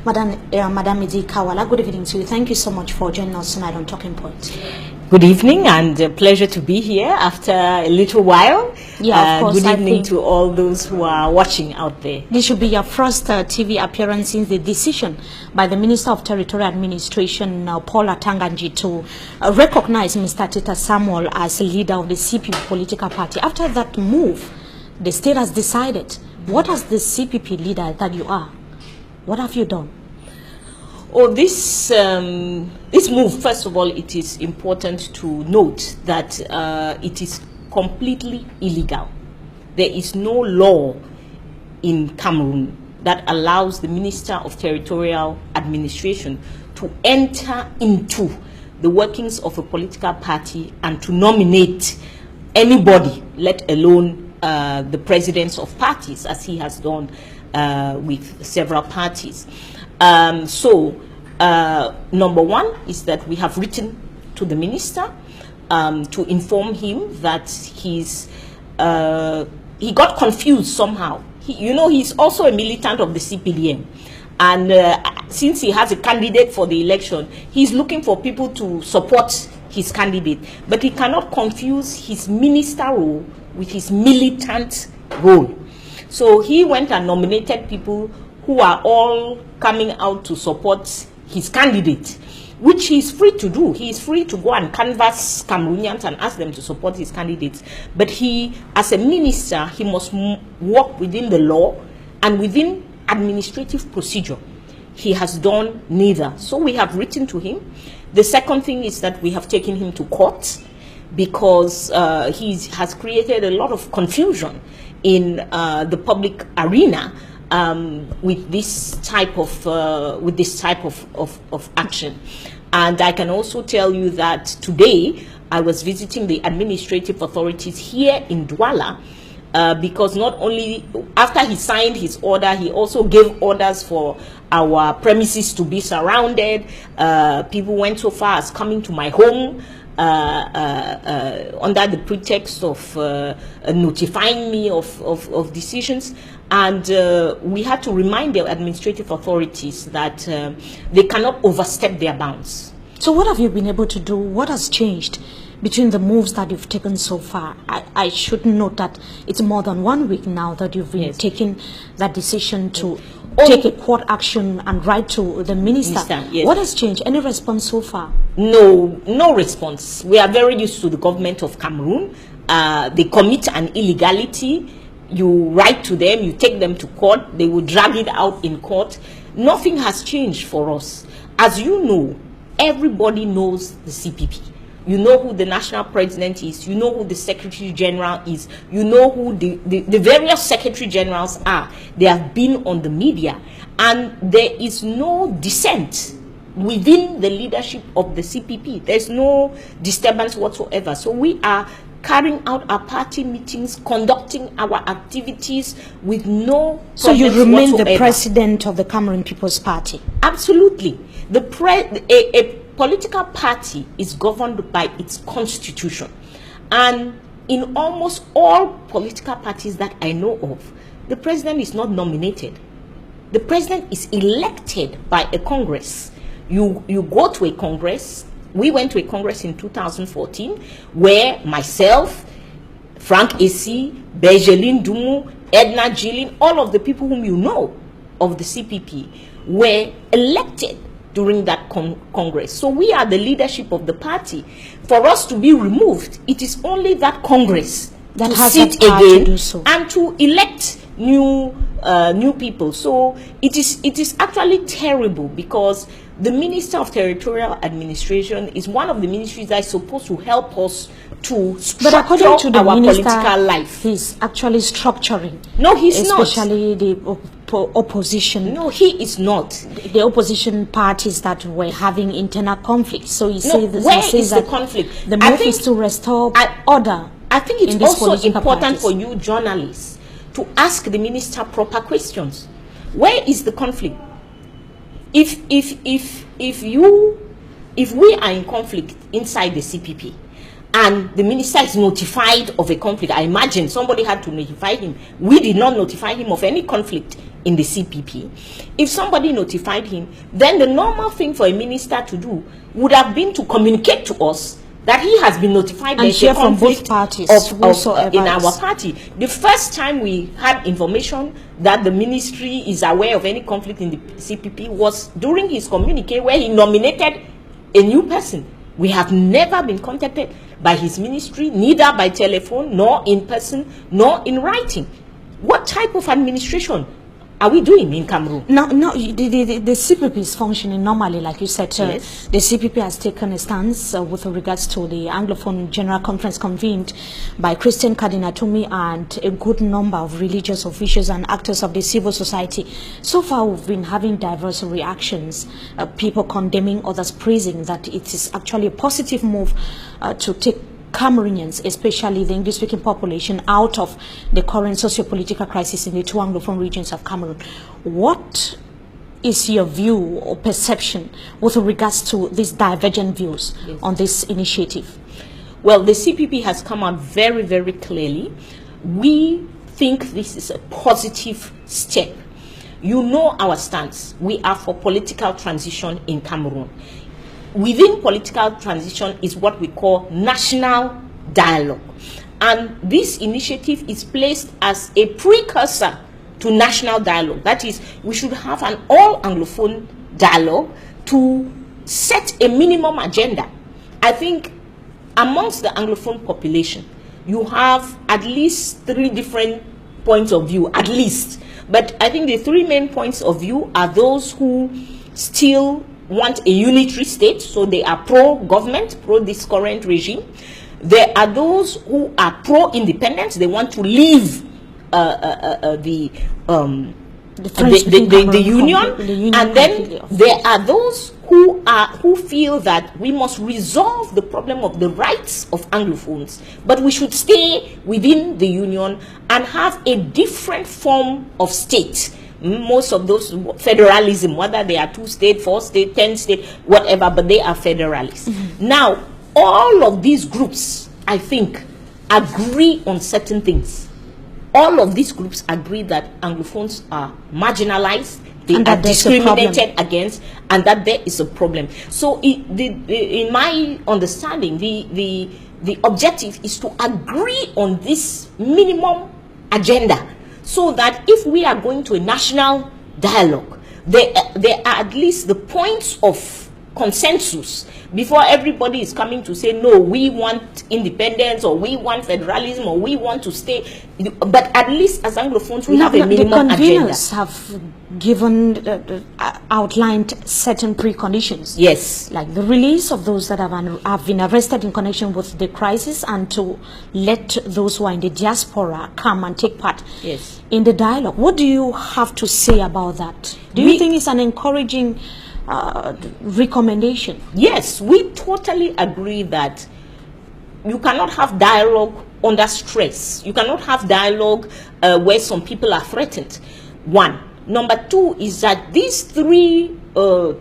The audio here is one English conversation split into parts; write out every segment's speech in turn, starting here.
Madam Edith Kah Walla, good evening to you. Thank you so much for joining us tonight on Talking Point. Good evening, and a pleasure to be here after a little while. Yeah, of course. Good evening to all those who are watching out there. This should be your first TV appearance since the decision by the Minister of Territorial Administration, Paul ATANGA NJI, to recognize Mr. Tita Samuel as leader of the CPP political party. After that move, the state has decided. What as the CPP leader that you are, what have you done? Oh, this move, first of all, it is important to note that it is completely illegal. There is no law in Cameroon that allows the Minister of Territorial Administration to enter into the workings of a political party and to nominate anybody, let alone the presidents of parties, as he has done with several parties. Number one is that we have written to the minister to inform him that he got confused somehow. He's also a militant of the CPDM, and since he has a candidate for the election, he's looking for people to support his candidate, but he cannot confuse his minister role with his militant role. So he went and nominated people who are all coming out to support his candidate, which he is free to do. He is free to go and canvass Cameroonians and ask them to support his candidates. But he, as a minister, he must work within the law and within administrative procedure. He has done neither. So we have written to him. The second thing is that we have taken him to court because he has created a lot of confusion in the public arena with this type of action. And I can also tell you that today I was visiting the administrative authorities here in Douala because not only after he signed his order, he also gave orders for our premises to be surrounded. People went so far as coming to my home under the pretext of notifying me of decisions. And we had to remind the administrative authorities that they cannot overstep their bounds. So what have you been able to do? What has changed between the moves that you've taken so far? I should note that it's more than 1 week now that you've been taking that decision to take a court action and write to the minister. Yes. What has changed? Any response so far? No response. We are very used to the government of Cameroon. They commit an illegality. You write to them, you take them to court, they will drag it out in court. Nothing has changed for us. As you know, everybody knows the CPP. You know who the national president is, you know who the secretary general is, you know who the various secretary generals are. They have been on the media, and there is no dissent within the leadership of the CPP. There's no disturbance whatsoever. So we are carrying out our party meetings, conducting our activities with no problems. So you remain whatsoever. The president of the Cameroon People's Party? Absolutely. A political party is governed by its constitution. And in almost all political parties that I know of, the president is not nominated. The president is elected by a congress. You go to a congress. We went to a congress in 2014 where myself, Frank Esi, Benjamin Dumu, Edna Jilin, all of the people whom you know of the CPP were elected during that congress. So we are the leadership of the party. For us to be removed, it is only that congress that has sit again to do so, and to elect new people. So it is actually terrible because the Minister of Territorial Administration is one of the ministries that is supposed to help us to structure our political life. He's actually structuring. No, he's especially the opposition. No, he is not. The opposition parties that were having internal conflicts. So you say this. Where is the conflict? The move is to restore order. I think it's also important for you journalists to ask the minister proper questions. Where is the conflict? If we are in conflict inside the CPP and the minister is notified of a conflict, I imagine somebody had to notify him. We did not notify him of any conflict in the CPP. If somebody notified him, then the normal thing for a minister to do would have been to communicate to us that he has been notified and there's a conflict both parties in our party. The first time we had information that the ministry is aware of any conflict in the CPP was during his communique where he nominated a new person. We have never been contacted by his ministry, neither by telephone, nor in person, nor in writing. What type of administration are we doing in Cameroon? No, the CPP is functioning normally, like you said. Yes. The CPP has taken a stance with regards to the Anglophone General Conference convened by Christian Cardinal Tumi and a good number of religious officials and actors of the civil society. So far, we've been having diverse reactions, people condemning, others praising that it is actually a positive move to take Cameroonians, especially the English-speaking population, out of the current socio-political crisis in the two Anglophone regions of Cameroon. What is your view or perception with regards to these divergent views on this initiative? Well, the CPP has come out very, very clearly. We think this is a positive step. You know our stance. We are for political transition in Cameroon. Within political transition is what we call national dialogue. And this initiative is placed as a precursor to national dialogue. That is, we should have an all-Anglophone dialogue to set a minimum agenda. I think amongst the Anglophone population, you have at least 3 different points of view, at least. But I think the 3 main points of view are those who still want a unitary state, so they are pro-government, pro this current regime. There are those who are pro-independence, they want to leave the union, and then there are those who feel that we must resolve the problem of the rights of Anglophones, but we should stay within the union and have a different form of state. Most of those federalism, whether they are 2 state, 4 state, 10 state, whatever, but they are federalists. Now, all of these groups, I think, agree on certain things. All of these groups agree that Anglophones are marginalized, they are discriminated against, and that there is a problem. So, in my understanding, the objective is to agree on this minimum agenda, so that if we are going to a national dialogue, there are at least the points of consensus before everybody is coming to say, no, we want independence, or we want federalism, or we want to stay. But at least as Anglophones, we have a minimum agenda. The conveners have given, outlined certain preconditions. Yes. Like the release of those that have been arrested in connection with the crisis, and to let those who are in the diaspora come and take part in the dialogue. What do you have to say about that? Do you think it's an encouraging recommendation? Yes, we totally agree that you cannot have dialogue under stress. You cannot have dialogue where some people are threatened. 1. Number 2 is that these 3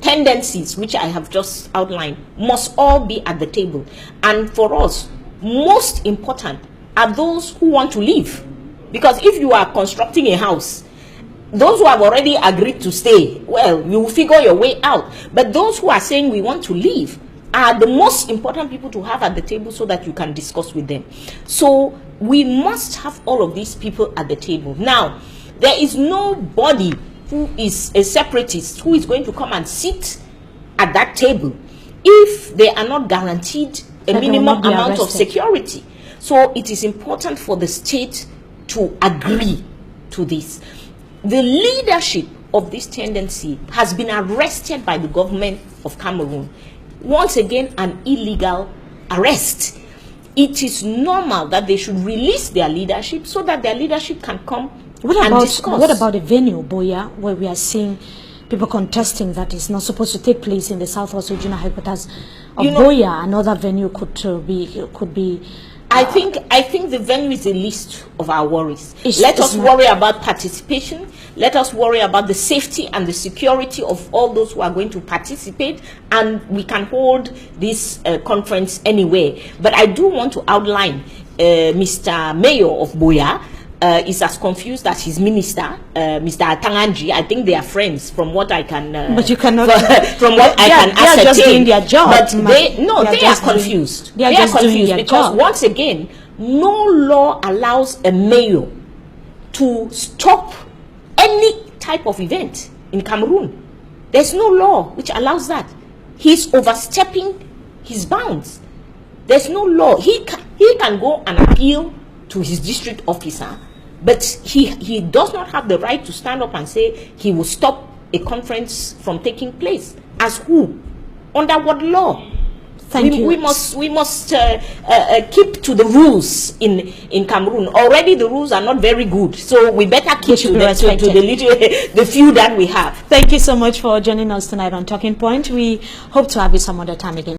tendencies, which I have just outlined, must all be at the table. And for us, most important are those who want to leave. Because if you are constructing a house, those who have already agreed to stay, well, you will figure your way out. But those who are saying we want to leave are the most important people to have at the table, so that you can discuss with them. So we must have all of these people at the table. Now, there is nobody who is a separatist who is going to come and sit at that table if they are not guaranteed a minimum amount of security. So it is important for the state to agree to this. The leadership of this tendency has been arrested by the government of Cameroon. Once again, an illegal arrest. It is normal that they should release their leadership, so that their leadership can come and discuss. What about the venue, Biya, where we are seeing people contesting that is not supposed to take place in the Southwest Regional Headquarters of Biya? Another venue could be. I think the venue is the least of our worries. Let us worry about participation. Let us worry about the safety and the security of all those who are going to participate, and we can hold this conference anywhere. But I do want to outline Mr. Mayor of Biya. is as confused as his minister, Mr. ATANGA NJI. I think they are friends, from what I can. But you cannot. From what I can ascertain. They are just doing their job. But they are confused. They are confused because once again, no law allows a mayor to stop any type of event in Cameroon. There's no law which allows that. He's overstepping his bounds. There's no law. He can go and appeal to his district officer, but he does not have the right to stand up and say he will stop a conference from taking place. As who? Under what law? We must keep to the rules in Cameroon. Already the rules are not very good, so we better keep to the few that we have. Thank you so much for joining us tonight on Talking Point. We hope to have you some other time again.